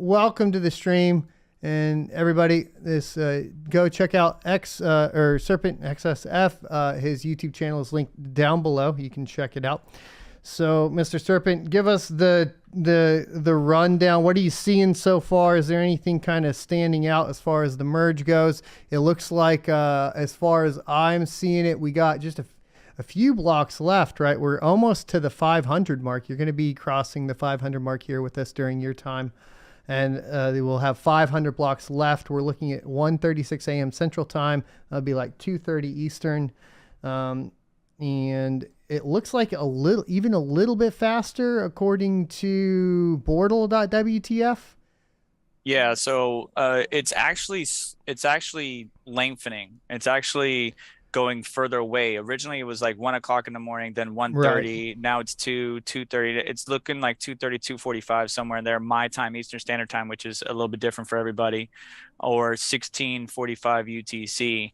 welcome to the stream. And everybody, go check out SerpentXSF. His YouTube channel is linked down below. You can check it out. So, Mr. Serpent, give us the rundown. What are you seeing so far? Is there anything kind of standing out as far as the merge goes? It looks like, as far as I'm seeing it, we got just a few blocks left, right? We're almost to the 500 mark. You're going to be crossing the 500 mark here with us during your time. And they will have 500 blocks left. We're looking at 1:36 a.m. Central Time. That'll be like 2:30 Eastern. And it looks like even a little bit faster according to Bortle.wtf. Yeah, so it's actually lengthening. It's actually going further away. Originally it was like 1 o'clock in the morning, then 1:30. Right. Now it's 2:30. It's looking like 2:30, 2:45, somewhere in there. My time, Eastern Standard Time, which is a little bit different for everybody, or 16:45 UTC.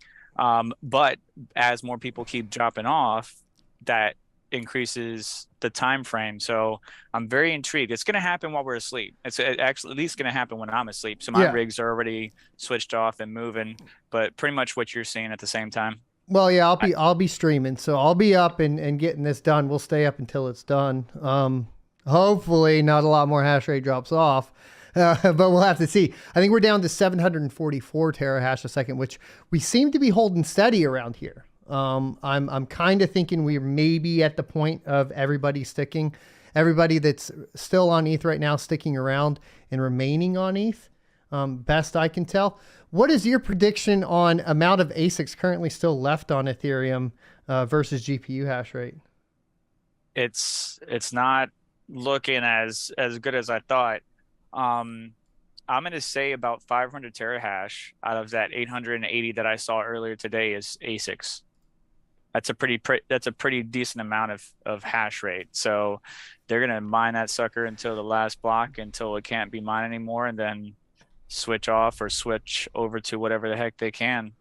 But as more people keep dropping off, that increases the time frame. So I'm very intrigued. It's going to happen while we're asleep. It's actually at least going to happen when I'm asleep. So my rigs are already switched off and moving, but pretty much what you're seeing at the same time. Well, yeah, I'll be streaming, so I'll be up and getting this done. We'll stay up until it's done. Hopefully not a lot more hash rate drops off, but we'll have to see. I think we're down to 744 terahash a second, which we seem to be holding steady around here. I'm kind of thinking we're maybe at the point of everybody that's still on ETH right now, sticking around and remaining on ETH. Best I can tell. What is your prediction on amount of ASICs currently still left on Ethereum versus GPU hash rate? It's not looking as good as I thought. I'm going to say about 500 terahash out of that 880 that I saw earlier today is ASICs. That's a pretty decent amount of hash rate. So they're going to mine that sucker until the last block, until it can't be mined anymore, and then switch off or switch over to whatever the heck they can,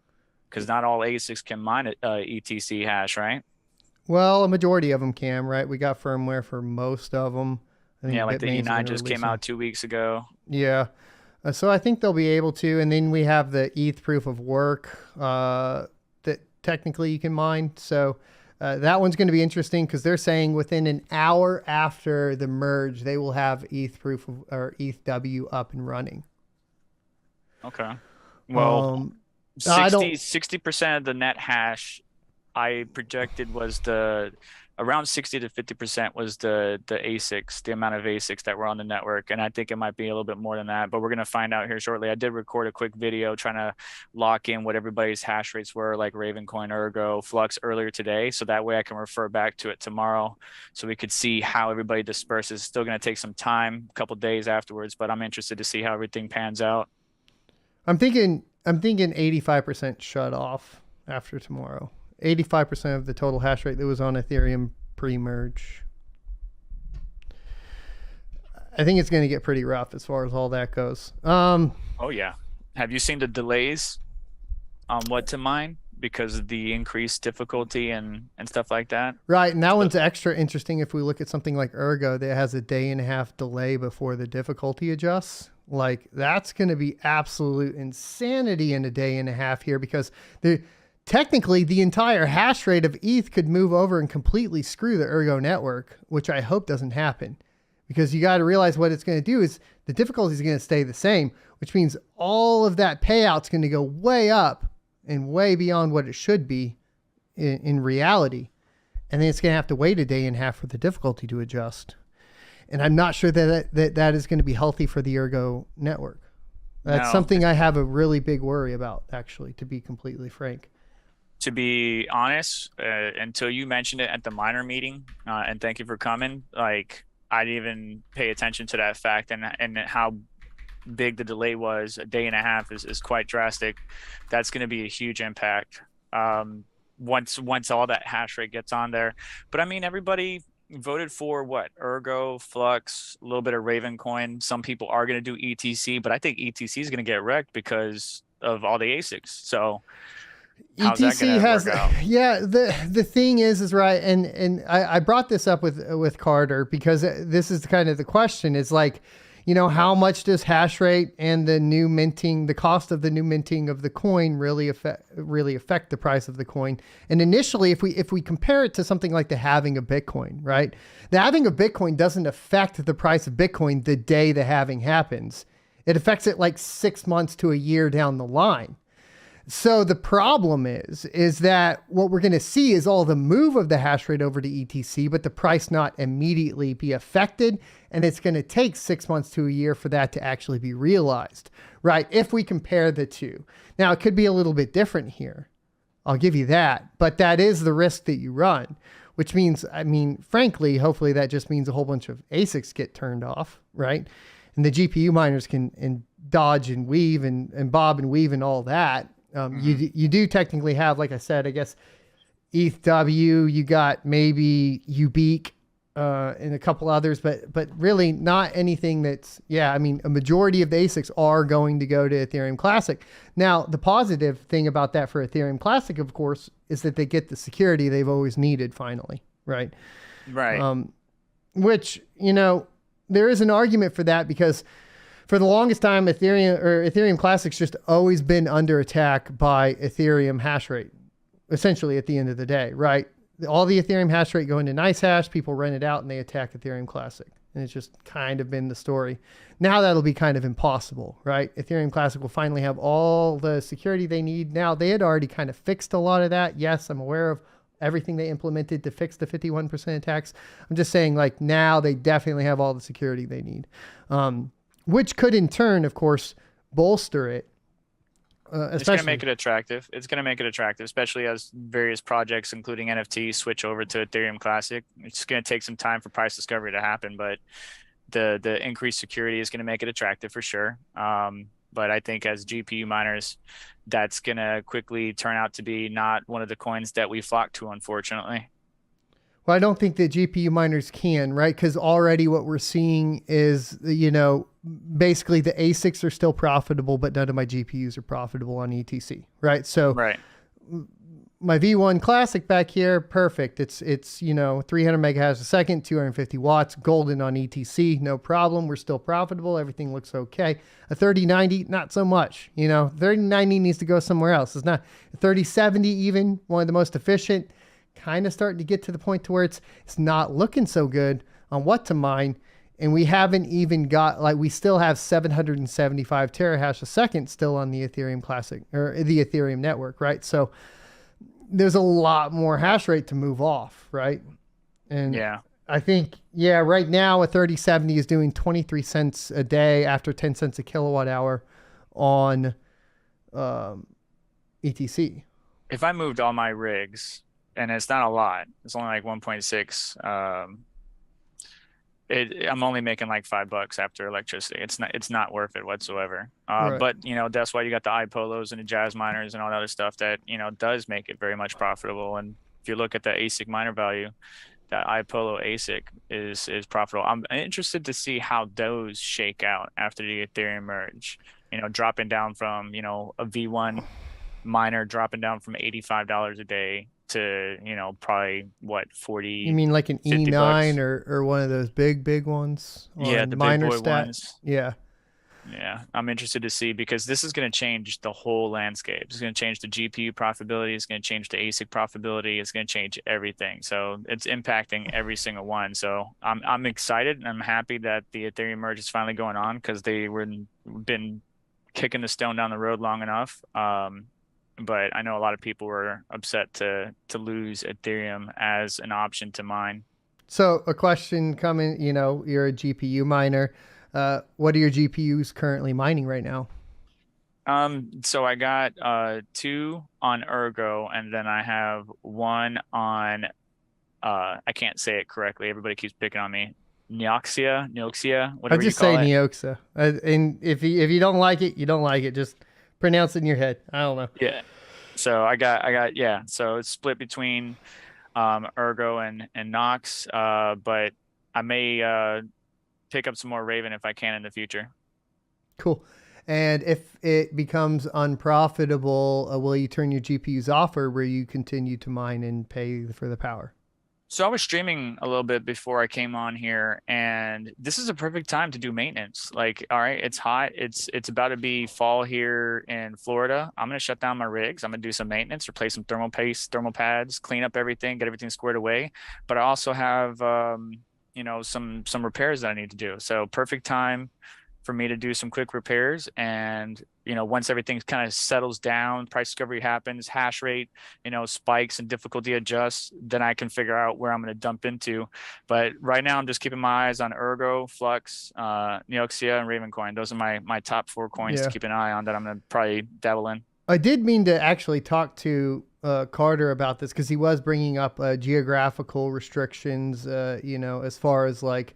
because not all ASICs can mine ETC hash, right? Well, a majority of them can, right? We got firmware for most of them. Yeah, like the E9 just came out 2 weeks ago. Yeah. So I think they'll be able to. And then we have the ETH proof of work that technically you can mine. So that one's going to be interesting, because they're saying within an hour after the merge, they will have ETH proof of, or ETHW up and running. Okay. Well, 60% of the net hash I projected was around 60 to 50% was the ASICs, the amount of ASICs that were on the network. And I think it might be a little bit more than that, but we're going to find out here shortly. I did record a quick video trying to lock in what everybody's hash rates were, like Ravencoin, Ergo, Flux earlier today. So that way I can refer back to it tomorrow, so we could see how everybody disperses. It's still going to take some time, a couple days afterwards, but I'm interested to see how everything pans out. I'm thinking 85% shut off after tomorrow. 85% of the total hash rate that was on Ethereum pre-merge. I think it's going to get pretty rough as far as all that goes. Oh yeah. Have you seen the delays on what to mine because of the increased difficulty and stuff like that? Right. And that one's extra interesting if we look at something like Ergo that has a 1.5 day delay before the difficulty adjusts. Like, that's going to be absolute insanity in a 1.5 days here, because technically the entire hash rate of ETH could move over and completely screw the Ergo network, which I hope doesn't happen, because you got to realize what it's going to do is the difficulty is going to stay the same, which means all of that payout's going to go way up and way beyond what it should be in reality. And then it's going to have to wait 1.5 days for the difficulty to adjust. And I'm not sure that is going to be healthy for the Ergo network. That's something I have a really big worry about, actually, to be completely frank. To be honest, until you mentioned it at the miner meeting, and thank you for coming, like, I didn't even pay attention to that fact, and how big the delay was. 1.5 days is quite drastic. That's going to be a huge impact once all that hash rate gets on there. But I mean, everybody voted for what? Ergo, Flux, a little bit of Ravencoin. Some people are going to do ETC, but I think ETC is going to get wrecked because of all the ASICs. So ETC has, yeah, the thing is right. And I brought this up with Carter, because this is kind of the question, is like, you know, how much does hash rate and the new minting, the cost of the new minting of the coin really affect the price of the coin? And initially, if we compare it to something like the halving of Bitcoin, right? The halving of Bitcoin doesn't affect the price of Bitcoin the day the halving happens. It affects it like 6 months to a year down the line. So the problem is that what we're going to see is all the move of the hash rate over to ETC, but the price not immediately be affected. And it's going to take 6 months to a year for that to actually be realized, right? If we compare the two. Now, it could be a little bit different here. I'll give you that. But that is the risk that you run, which means, I mean, frankly, hopefully that just means a whole bunch of ASICs get turned off, right? And the GPU miners can dodge and weave and bob and weave and all that. You do technically have, like I said, I guess ETHW, you got maybe Ubique and a couple others, but really not anything that's, I mean, a majority of the ASICs are going to go to Ethereum Classic. Now, the positive thing about that for Ethereum Classic, of course, is that they get the security they've always needed finally, right? Right. Which, you know, there is an argument for that because for the longest time, Ethereum Classic's just always been under attack by Ethereum hash rate, essentially at the end of the day, right? All the Ethereum hash rate go into NiceHash, people rent it out and they attack Ethereum Classic. And it's just kind of been the story. Now that'll be kind of impossible, right? Ethereum Classic will finally have all the security they need. Now, they had already kind of fixed a lot of that. Yes, I'm aware of everything they implemented to fix the 51% attacks. I'm just saying, like, now they definitely have all the security they need. Which could in turn, of course, bolster it. It's going to make it attractive. It's going to make it attractive, especially as various projects, including NFTs, switch over to Ethereum Classic. It's going to take some time for price discovery to happen, but the increased security is going to make it attractive for sure. But I think as GPU miners, that's going to quickly turn out to be not one of the coins that we flock to, unfortunately. Well, I don't think that GPU miners can, right? Because already what we're seeing is, you know, basically the ASICs are still profitable, but none of my GPUs are profitable on ETC, right? So my V1 Classic back here, perfect. It's you know, 300 megahash a second, 250 watts, golden on ETC, no problem. We're still profitable. Everything looks okay. A 3090, not so much. You know, 3090 needs to go somewhere else. It's not 3070 even, one of the most efficient. Kind of starting to get to the point to where it's not looking so good on what to mine. And we haven't even got, like, we still have 775 terahash a second still on the Ethereum Classic or the Ethereum network, right? So there's a lot more hash rate to move off, right? And I think, right now a 3070 is doing 23 cents a day after 10 cents a kilowatt hour on ETC. If I moved all my rigs, and it's not a lot, it's only like 1.6, I'm only making like $5 after electricity. It's not worth it whatsoever. Right. But you know, that's why you got the iPolos and the Jazz miners and all that other stuff that, you know, does make it very much profitable. And if you look at the ASIC miner value, that iPolo ASIC is profitable. I'm interested to see how those shake out after the Ethereum merge, you know, dropping down from, you know, a V1 miner dropping down from $85 a day to, you know, probably what, 40. You mean like an E9 or one of those big ones? Yeah, the big boy ones. Yeah. Yeah, I'm interested to see, because this is going to change the whole landscape. It's going to change the GPU profitability. It's going to change the ASIC profitability. It's going to change everything. So it's impacting every single one. So I'm excited and I'm happy that the Ethereum merge is finally going on, because they been kicking the stone down the road long enough. But I know a lot of people were upset to lose Ethereum as an option to mine. So a question coming, you know, you're a GPU miner. What are your GPUs currently mining right now? So I got 2 on Ergo, and then I have 1 on I can't say it correctly. Everybody keeps picking on me. Neoxia, whatever you call it. I just say Neoxia. And if you don't like it, you don't like it. Just pronounce it in your head. I don't know. Yeah. So I got yeah. So it's split between Ergo and Nox. But I may pick up some more Raven if I can in the future. Cool. And if it becomes unprofitable, will you turn your GPUs off, or will you continue to mine and pay for the power? So I was streaming a little bit before I came on here, and this is a perfect time to do maintenance. Like, all right, it's hot. It's about to be fall here in Florida. I'm gonna shut down my rigs. I'm gonna do some maintenance, replace some thermal paste, thermal pads, clean up everything, get everything squared away. But I also have some repairs that I need to do. So perfect time for me to do some quick repairs. And, once everything kind of settles down, price discovery happens, hash rate, spikes and difficulty adjusts, then I can figure out where I'm going to dump into. But right now I'm just keeping my eyes on Ergo, Flux, Neoxia, and Ravencoin. Those are my top 4 coins to keep an eye on that I'm going to probably dabble in. I did mean to actually talk to Carter about this, because he was bringing up geographical restrictions, as far as like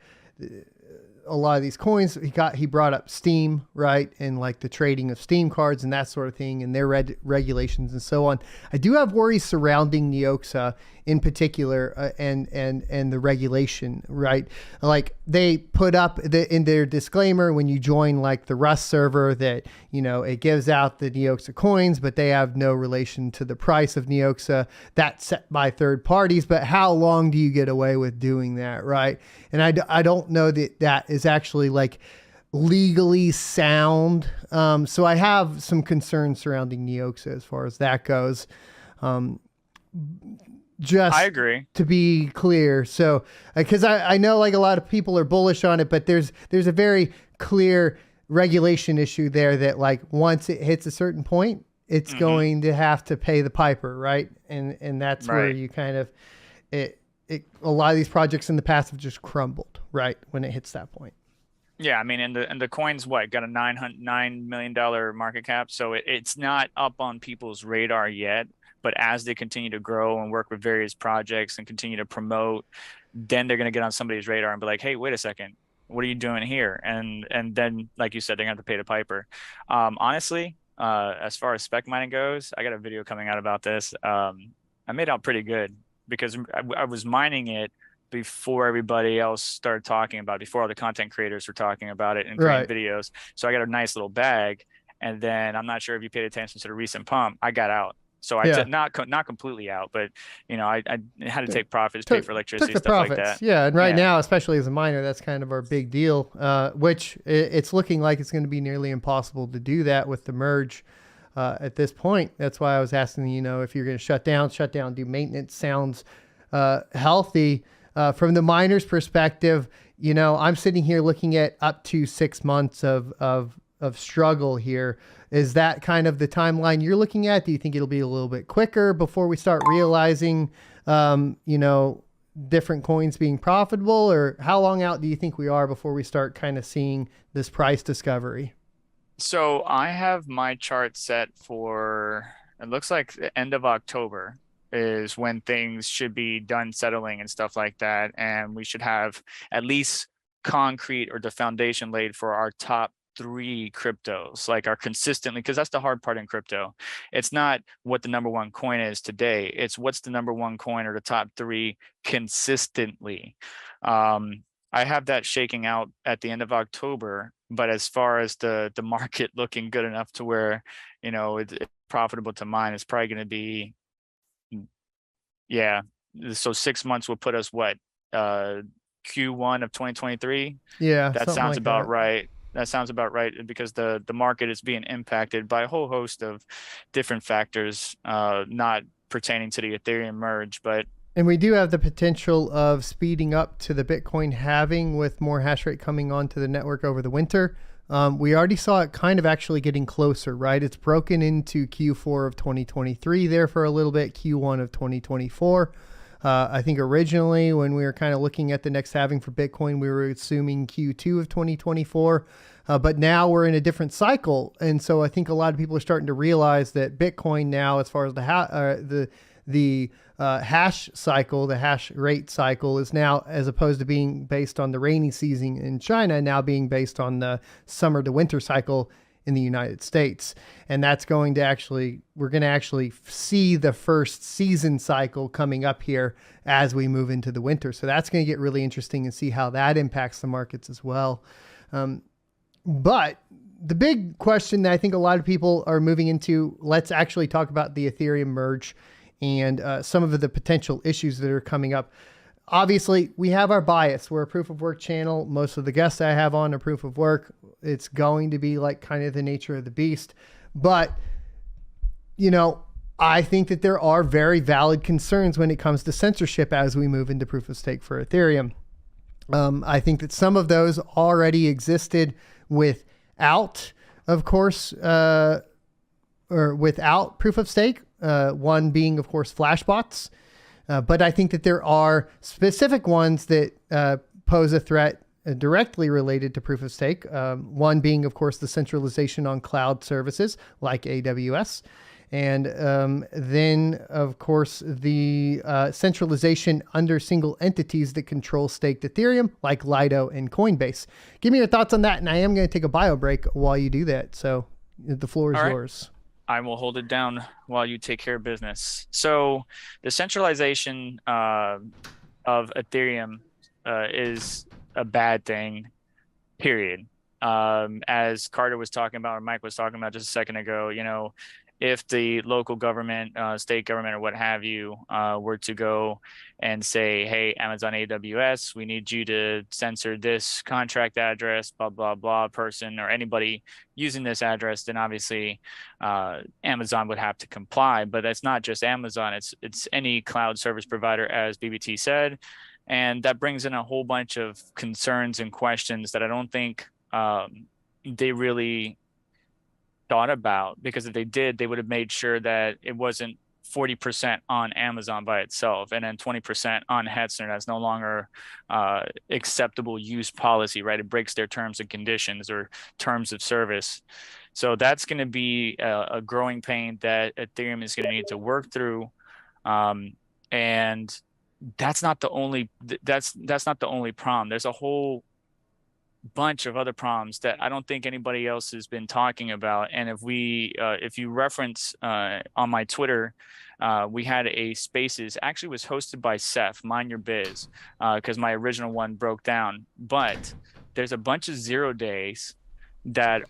a lot of these coins. He brought up Steam, right, and like the trading of Steam cards and that sort of thing, and their regulations and so on. I do have worries surrounding Neoxa in particular, and the regulation, right? Like they put up in their disclaimer when you join like the Rust server that it gives out the Neoxa coins, but they have no relation to the price of Neoxa. That's set by third parties. But how long do you get away with doing that, right? And I don't know that is actually like legally sound. So I have some concerns surrounding Neoxa as far as that goes. Just I agree, to be clear. So, because I know like a lot of people are bullish on it, but there's a very clear regulation issue there that like once it hits a certain point, it's going to have to pay the piper, right? And that's where you kind of a lot of these projects in the past have just crumbled, right, when it hits that point. Yeah, I mean, and the coin's got a $9 million market cap, so it's not up on people's radar yet. But as they continue to grow and work with various projects and continue to promote, then they're going to get on somebody's radar and be like, hey, wait a second, what are you doing here? And then, like you said, they're going to have to pay the piper. Honestly, as far as spec mining goes, I got a video coming out about this. I made out pretty good because I was mining it before everybody else started talking about it, before all the content creators were talking about it and creating videos. So I got a nice little bag. And then I'm not sure if you paid attention to the recent pump, I got out. So I did not completely out, but I had to take profits, pay for electricity, stuff like that. Yeah, and right now, especially as a miner, that's kind of our big deal. Which it's looking like it's going to be nearly impossible to do that with the merge at this point. That's why I was asking, if you're going to shut down, do maintenance. Sounds healthy from the miner's perspective. I'm sitting here looking at up to 6 months of struggle here. Is that kind of the timeline you're looking at? Do you think it'll be a little bit quicker before we start realizing, different coins being profitable? Or how long out do you think we are before we start kind of seeing this price discovery? So I have my chart set for, it looks like the end of October is when things should be done settling and stuff like that. And we should have at least concrete or the foundation laid for our top 3 cryptos, like are consistently, because that's the hard part in crypto. It's not what the number 1 coin is today. It's what's the number 1 coin or the top 3 consistently. I have that shaking out at the end of October, but as far as the market looking good enough to where, it's profitable to mine, it's probably going to be, so 6 months will put us Q1 of 2023. Yeah, that sounds about right. That sounds about right, because the market is being impacted by a whole host of different factors, not pertaining to the Ethereum merge. And we do have the potential of speeding up to the Bitcoin halving with more hash rate coming onto the network over the winter. We already saw it kind of actually getting closer, right? It's broken into Q4 of 2023 there for a little bit, Q1 of 2024. I think originally when we were kind of looking at the next halving for Bitcoin, we were assuming Q2 of 2024, but now we're in a different cycle. And so I think a lot of people are starting to realize that Bitcoin now, as far as the hash cycle, the hash rate cycle, is now, as opposed to being based on the rainy season in China, now being based on the summer to winter cycle in the United States. And that's going to actually, we're going to actually see the first season cycle coming up here as we move into the winter. So that's going to get really interesting and see how that impacts the markets as well. But the big question that I think a lot of people are moving into, let's actually talk about the Ethereum merge and some of the potential issues that are coming up. obviously we have our bias. We're a proof of work channel. Most of the guests I have on are proof of work. It's going to be like kind of the nature of the beast. But, you know, I think that there are very valid concerns when it comes to censorship as we move into proof of stake for Ethereum. I think that some of those already existed without, of course, or without proof of stake. One being, of course, flashbots. But I think that there are specific ones that pose a threat directly related to proof of stake. One being, of course, the centralization on cloud services like AWS. And then, of course, the centralization under single entities that control staked Ethereum like Lido and Coinbase. Give me your thoughts on that. And I am going to take a bio break while you do that. So the floor is yours. I will hold it down while you take care of business. So the centralization of Ethereum is a bad thing, period. As Carter was talking about, or Mike was talking about just a second ago, you know, if the local government, state government, or what have you, were to go and say, hey, Amazon AWS, we need you to censor this contract address, blah, blah, blah, person, or anybody using this address, then obviously Amazon would have to comply. But that's not just Amazon, it's any cloud service provider, as BBT said. And that brings in a whole bunch of concerns and questions that I don't think they really thought about, because if they did, they would have made sure that it wasn't 40% on Amazon by itself and then 20% on Hetzner. That's no longer acceptable use policy, right? It breaks their terms and conditions or terms of service. So that's going to be a growing pain that Ethereum is going to need to work through. And that's not the only problem. There's a whole bunch of other problems that I don't think anybody else has been talking about. And if you reference on my Twitter, we had a Spaces, actually was hosted by Seth, Mind Your Biz, because my original one broke down. But there's a bunch of 0 days that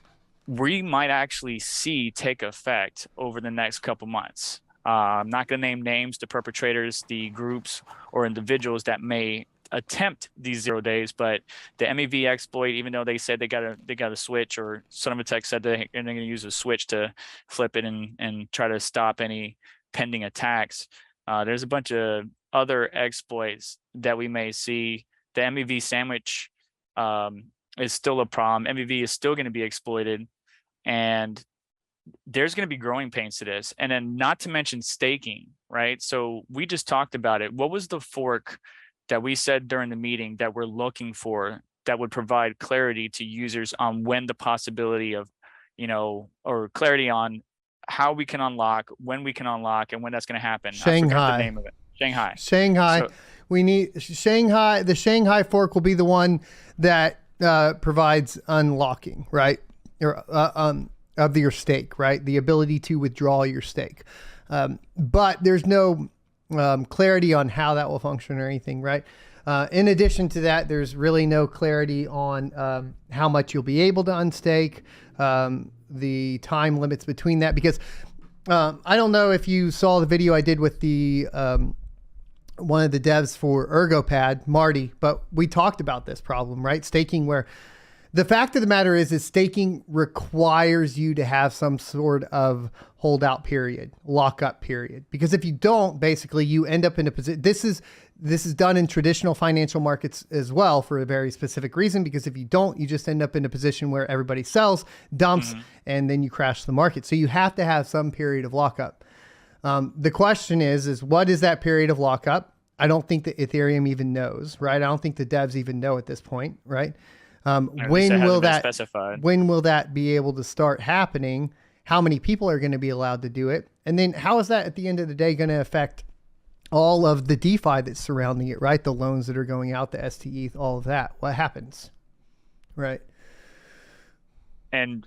we might actually see take effect over the next couple months. I'm not going to name names, the perpetrators, the groups or individuals that may attempt these 0 days, but the MEV exploit, even though they said they got a switch, or SerpentX said they're going to use a switch to flip it and try to stop any pending attacks. There's a bunch of other exploits that we may see. The MEV sandwich is still a problem. MEV is still going to be exploited, and there's going to be growing pains to this. And then not to mention staking, right? So we just talked about it. What was the fork that we said during the meeting that we're looking for that would provide clarity to users on when the possibility of, you know, or clarity on how we can unlock, when we can unlock, and when that's going to happen? Shanghai. I forgot the name of it. Shanghai. So, we need Shanghai. The Shanghai fork will be the one that provides unlocking, right? Or of your stake, right? The ability to withdraw your stake. But there's no clarity on how that will function or anything, right? In addition to that, there's really no clarity on how much you'll be able to unstake, the time limits between that, because I don't know if you saw the video I did with the one of the devs for Ergo Pad, Marty, but we talked about this problem, right? Staking, where the fact of the matter is staking requires you to have some sort of holdout period, lockup period. Because if you don't, basically you end up in a position. This is done in traditional financial markets as well for a very specific reason. Because if you don't, you just end up in a position where everybody sells, dumps, and then you crash the market. So you have to have some period of lockup. The question is what is that period of lockup? I don't think that Ethereum even knows, right? I don't think the devs even know at this point, right? When will that be able to start happening? How many people are going to be allowed to do it? And then how is that at the end of the day going to affect all of the DeFi that's surrounding it, right? The loans that are going out, the STETH, all of that. What happens? Right. And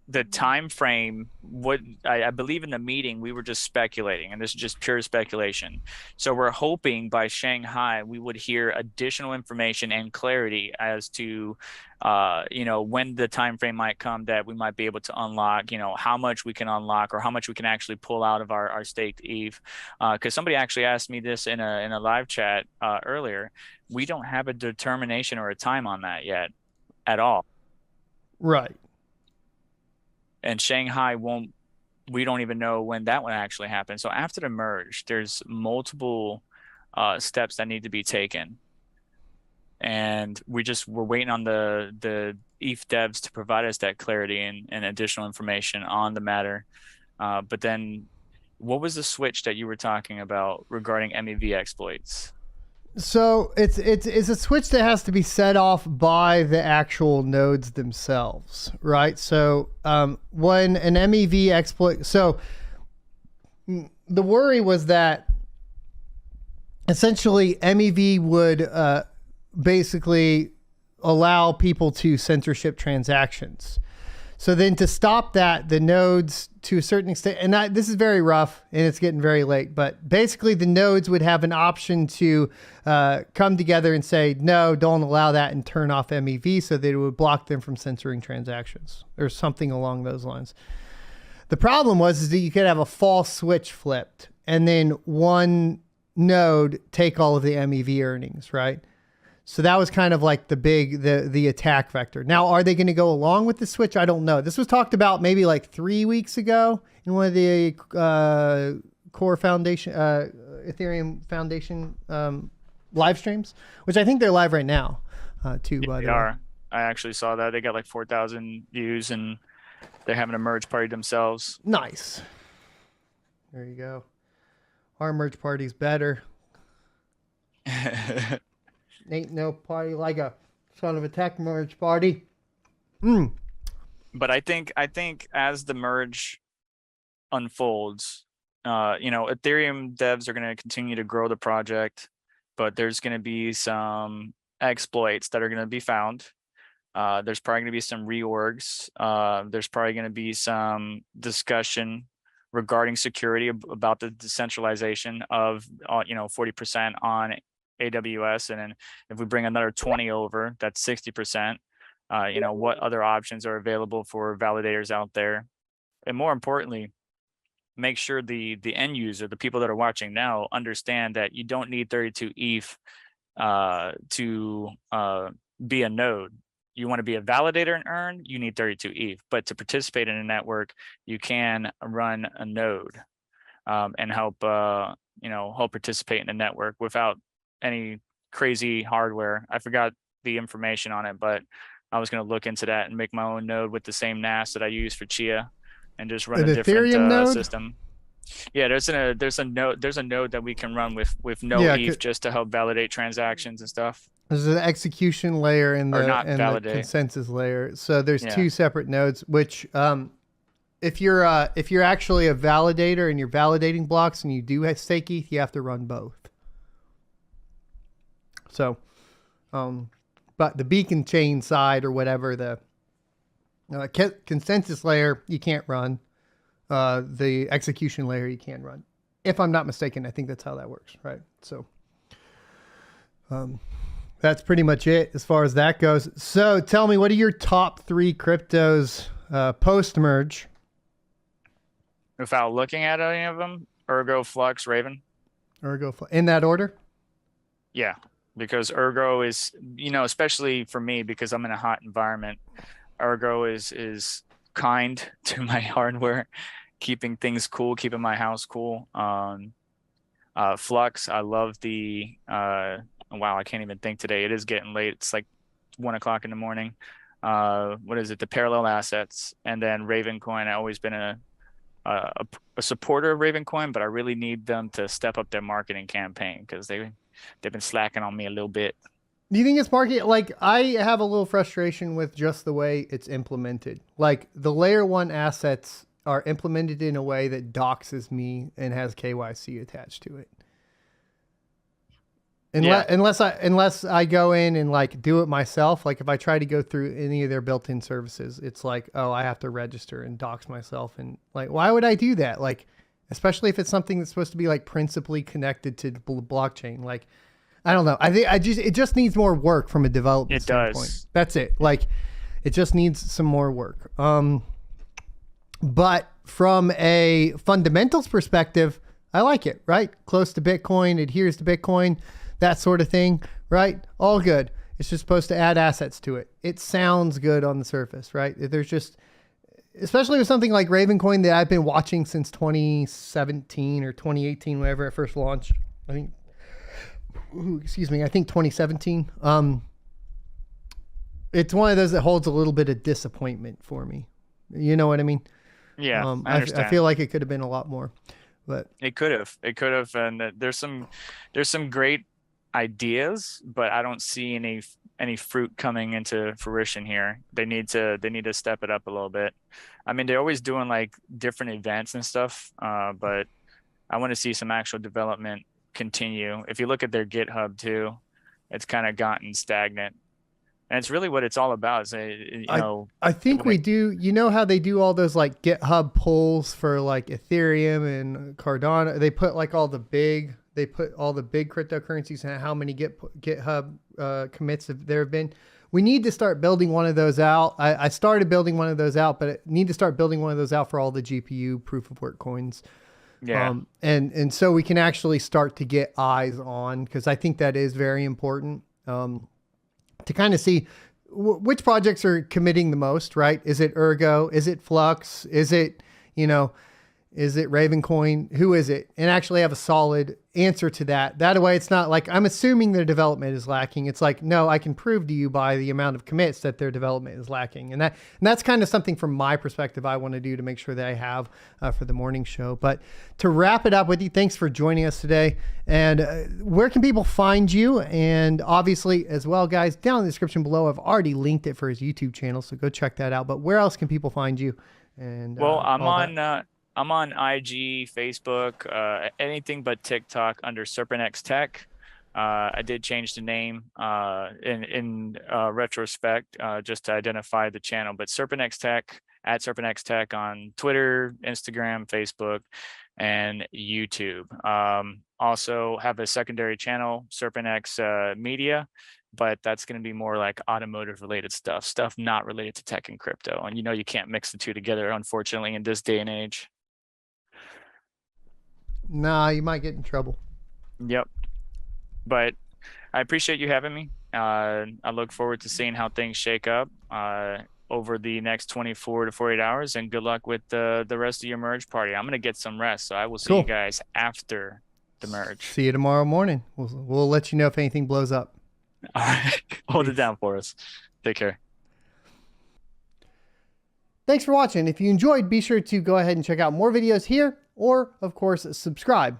the time frame, what I believe in the meeting we were just speculating, and this is just pure speculation. So we're hoping by Shanghai we would hear additional information and clarity as to when the time frame might come that we might be able to unlock, how much we can unlock or how much we can actually pull out of our staked ETH. Because somebody actually asked me this in a live chat earlier. We don't have a determination or a time on that yet at all. Right. And Shanghai won't, we don't even know when that one actually happens. So after the merge, there's multiple steps that need to be taken. And we're waiting on the ETH devs to provide us that clarity and additional information on the matter. But then what was the switch that you were talking about regarding MEV exploits? So it's a switch that has to be set off by the actual nodes themselves, right? So when an MEV exploit, so the worry was that essentially MEV would basically allow people to censorship transactions. So then to stop that, the nodes to a certain extent, and this is very rough and it's getting very late, but basically the nodes would have an option to come together and say, no, don't allow that, and turn off MEV so that it would block them from censoring transactions or something along those lines. The problem is that you could have a false switch flipped and then one node take all of the MEV earnings, right? So that was kind of like the attack vector. Now, are they going to go along with the switch? I don't know. This was talked about maybe like 3 weeks ago in one of the Core Foundation, Ethereum Foundation live streams, which I think they're live right now too. They are. I actually saw that. They got like 4,000 views and they're having a merge party themselves. Nice. There you go. Our merge party's better. Ain't no party like a son of a tech merge party. But I think as the merge unfolds, Ethereum devs are going to continue to grow the project, but there's going to be some exploits that are going to be found. There's probably going to be some reorgs. There's probably going to be some discussion regarding security about the decentralization of 40% on AWS, and then if we bring another 20 over, that's 60%. What other options are available for validators out there, and more importantly, make sure the end user, the people that are watching now, understand that you don't need 32 ETH to be a node. You want to be a validator and earn, you need 32 ETH. But to participate in a network, you can run a node and help participate in the network without any crazy hardware. I forgot the information on it, but I was going to look into that and make my own node with the same NAS that I use for Chia, and just run a different system. Yeah, there's a node that we can run with no ETH just to help validate transactions and stuff. There's an execution layer and the consensus layer. So there's two separate nodes, which if you're actually a validator and you're validating blocks and you do have stake ETH, you have to run both. So, but the beacon chain side or whatever, the consensus layer, you can't run. The execution layer, you can run. If I'm not mistaken, I think that's how that works, right? So, that's pretty much it as far as that goes. So tell me, what are your top 3 cryptos post-merge? Without looking at any of them, Ergo, Flux, Raven. In that order? Yeah. Because Ergo is, especially for me, because I'm in a hot environment, Ergo is kind to my hardware, keeping things cool, keeping my house cool. Flux, I love the, wow, I can't even think today. It is getting late. It's like 1 o'clock in the morning. What is it? The parallel assets. And then Ravencoin, I've always been a supporter of Ravencoin, but I really need them to step up their marketing campaign because they've been slacking on me a little bit. Do you think it's market? Like, I have a little frustration with just the way it's implemented. Like, the layer 1 assets are implemented in a way that doxes me and has KYC attached to it. Unless I go in and like do it myself, like if I try to go through any of their built-in services, it's like, oh, I have to register and dox myself. And like, why would I do that? Like, especially if it's something that's supposed to be like principally connected to the blockchain. Like, I don't know. I think it just needs more work from a development standpoint. Does. That's it. Like, it just needs some more work. But from a fundamentals perspective, I like it, right? Close to Bitcoin, adheres to Bitcoin, that sort of thing, right? All good. It's just supposed to add assets to it. It sounds good on the surface, right? There's just, especially with something like Ravencoin that I've been watching since 2017 or 2018, whenever it first launched. I think 2017. It's one of those that holds a little bit of disappointment for me. You know what I mean? Yeah, I understand. I feel like it could have been a lot more, but it could have, and there's some great ideas, but I don't see any fruit coming into fruition here. They need to step it up a little bit. I mean, they're always doing like different events and stuff, but I want to see some actual development continue. If you look at their GitHub too, it's kind of gotten stagnant. And it's really what it's all about. I think we do. You know how they do all those like GitHub polls for like Ethereum and Cardano? They put like all the big cryptocurrencies and how many GitHub commits there have been. We need to start building one of those out. I started building one of those out, but I need to start building one of those out for all the GPU proof of work coins. Yeah. And so we can actually start to get eyes on, because I think that is very important. To kind of see which projects are committing the most, right? Is it Ergo? Is it Flux? Is it Ravencoin? Who is it? And actually have a solid answer to that. That way it's not like I'm assuming their development is lacking. It's like, no, I can prove to you by the amount of commits that their development is lacking. And that's kind of something from my perspective I want to do to make sure that I have for the morning show. But to wrap it up with you, thanks for joining us today. And where can people find you? And obviously as well, guys, down in the description below, I've already linked it for his YouTube channel, so go check that out. But where else can people find you? And well, I'm on IG, Facebook, anything but TikTok under SerpentX Tech. I did change the name in retrospect just to identify the channel, but SerpentX Tech, at SerpentX Tech on Twitter, Instagram, Facebook, and YouTube. Also have a secondary channel, SerpentX Media, but that's going to be more like automotive related stuff not related to tech and crypto. And you can't mix the two together, unfortunately, in this day and age. Nah, you might get in trouble. Yep. But I appreciate you having me. I look forward to seeing how things shake up over the next 24 to 48 hours, and good luck with the rest of your merge party. I'm going to get some rest, so I will see you guys after the merge. See you tomorrow morning. We'll let you know if anything blows up. All right. Hold it down for us. Take care. Thanks for watching. If you enjoyed, be sure to go ahead and check out more videos here, or of course, subscribe.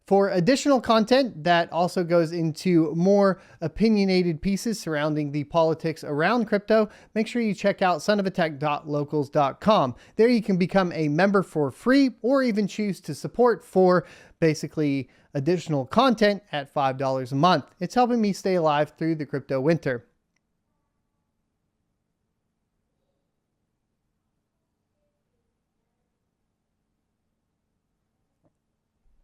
For additional content that also goes into more opinionated pieces surrounding the politics around crypto, make sure you check out sonofatech.locals.com. There you can become a member for free, or even choose to support for basically additional content at $5 a month. It's helping me stay alive through the crypto winter.